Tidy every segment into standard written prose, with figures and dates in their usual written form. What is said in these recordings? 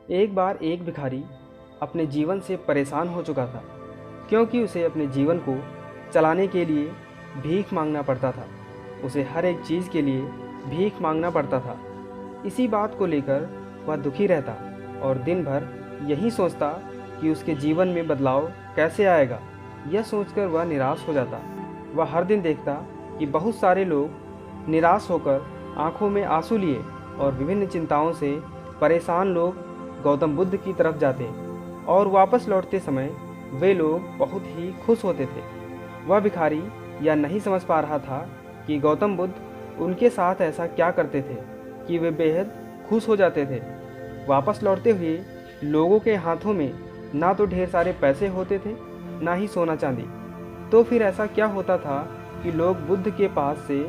एक बार एक भिखारी अपने जीवन से परेशान हो चुका था, क्योंकि उसे अपने जीवन को चलाने के लिए भीख मांगना पड़ता था। उसे हर एक चीज़ के लिए भीख मांगना पड़ता था। इसी बात को लेकर वह दुखी रहता और दिन भर यही सोचता कि उसके जीवन में बदलाव कैसे आएगा। यह सोचकर वह निराश हो जाता। वह हर दिन देखता कि बहुत सारे लोग निराश होकर आंखों में आंसू लिए और विभिन्न चिंताओं से परेशान लोग गौतम बुद्ध की तरफ जाते और वापस लौटते समय वे लोग बहुत ही खुश होते थे। वह भिखारी यह नहीं समझ पा रहा था कि गौतम बुद्ध उनके साथ ऐसा क्या करते थे कि वे बेहद खुश हो जाते थे। वापस लौटते हुए लोगों के हाथों में ना तो ढेर सारे पैसे होते थे, ना ही सोना चांदी। तो फिर ऐसा क्या होता था कि लोग बुद्ध के पास से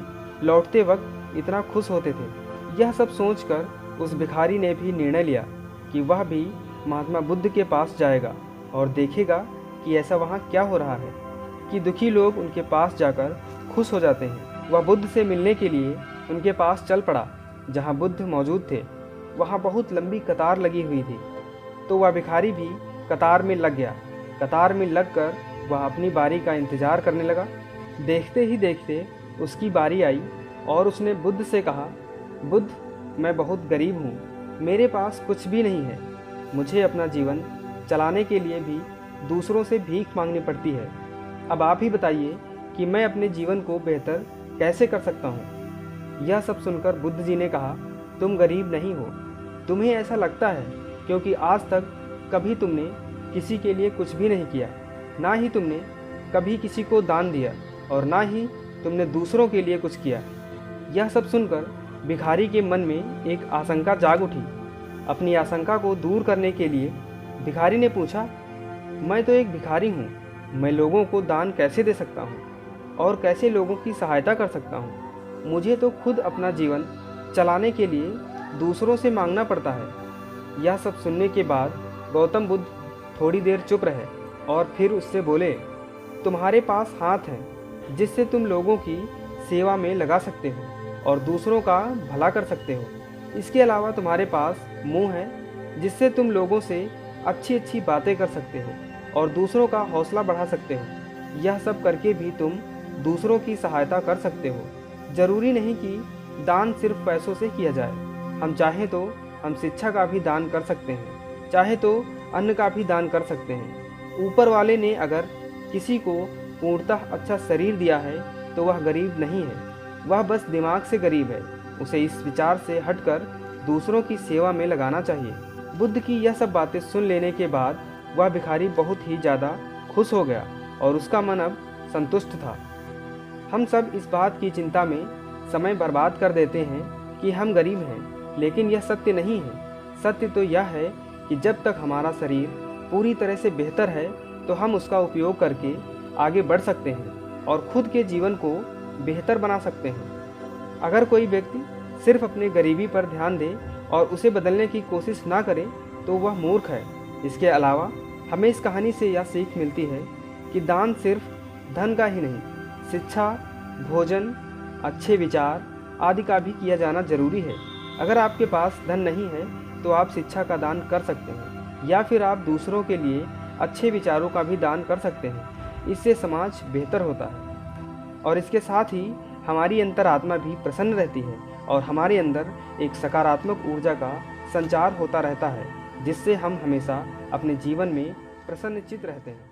लौटते वक्त इतना खुश होते थे। यह सब सोचकर उस भिखारी ने भी निर्णय लिया कि वह भी महात्मा बुद्ध के पास जाएगा और देखेगा कि ऐसा वहाँ क्या हो रहा है कि दुखी लोग उनके पास जाकर खुश हो जाते हैं। वह बुद्ध से मिलने के लिए उनके पास चल पड़ा। जहाँ बुद्ध मौजूद थे वहाँ बहुत लंबी कतार लगी हुई थी, तो वह भिखारी भी कतार में लग गया। कतार में लगकर वह अपनी बारी का इंतज़ार करने लगा। देखते ही देखते उसकी बारी आई और उसने बुद्ध से कहा, बुद्ध, मैं बहुत गरीब हूँ, मेरे पास कुछ भी नहीं है। मुझे अपना जीवन चलाने के लिए भी दूसरों से भीख मांगनी पड़ती है। अब आप ही बताइए कि मैं अपने जीवन को बेहतर कैसे कर सकता हूँ। यह सब सुनकर बुद्ध जी ने कहा, तुम गरीब नहीं हो, तुम्हें ऐसा लगता है क्योंकि आज तक कभी तुमने किसी के लिए कुछ भी नहीं किया, ना ही तुमने कभी किसी को दान दिया और ना ही तुमने दूसरों के लिए कुछ किया। यह सब सुनकर भिखारी के मन में एक आशंका जाग उठी। अपनी आशंका को दूर करने के लिए भिखारी ने पूछा, मैं तो एक भिखारी हूँ, मैं लोगों को दान कैसे दे सकता हूँ और कैसे लोगों की सहायता कर सकता हूँ। मुझे तो खुद अपना जीवन चलाने के लिए दूसरों से मांगना पड़ता है। यह सब सुनने के बाद गौतम बुद्ध थोड़ी देर चुप रहे और फिर उससे बोले, तुम्हारे पास हाथ है जिससे तुम लोगों की सेवा में लगा सकते हो और दूसरों का भला कर सकते हो। इसके अलावा तुम्हारे पास मुंह है जिससे तुम लोगों से अच्छी अच्छी बातें कर सकते हो और दूसरों का हौसला बढ़ा सकते हो। यह सब करके भी तुम दूसरों की सहायता कर सकते हो। ज़रूरी नहीं कि दान सिर्फ पैसों से किया जाए। हम चाहें तो हम शिक्षा का भी दान कर सकते हैं, चाहे तो अन्न का भी दान कर सकते हैं। ऊपर वाले ने अगर किसी को पूर्णतः अच्छा शरीर दिया है तो वह गरीब नहीं है, वह बस दिमाग से गरीब है। उसे इस विचार से हटकर दूसरों की सेवा में लगाना चाहिए। बुद्ध की यह सब बातें सुन लेने के बाद वह भिखारी बहुत ही ज़्यादा खुश हो गया और उसका मन अब संतुष्ट था। हम सब इस बात की चिंता में समय बर्बाद कर देते हैं कि हम गरीब हैं, लेकिन यह सत्य नहीं है। सत्य तो यह है कि जब तक हमारा शरीर पूरी तरह से बेहतर है तो हम उसका उपयोग करके आगे बढ़ सकते हैं और खुद के जीवन को बेहतर बना सकते हैं। अगर कोई व्यक्ति सिर्फ अपनी गरीबी पर ध्यान दे और उसे बदलने की कोशिश ना करे तो वह मूर्ख है। इसके अलावा हमें इस कहानी से यह सीख मिलती है कि दान सिर्फ धन का ही नहीं, शिक्षा, भोजन, अच्छे विचार आदि का भी किया जाना जरूरी है। अगर आपके पास धन नहीं है तो आप शिक्षा का दान कर सकते हैं या फिर आप दूसरों के लिए अच्छे विचारों का भी दान कर सकते हैं। इससे समाज बेहतर होता है और इसके साथ ही हमारी अंतरात्मा भी प्रसन्न रहती है और हमारे अंदर एक सकारात्मक ऊर्जा का संचार होता रहता है, जिससे हम हमेशा अपने जीवन में प्रसन्नचित्त रहते हैं।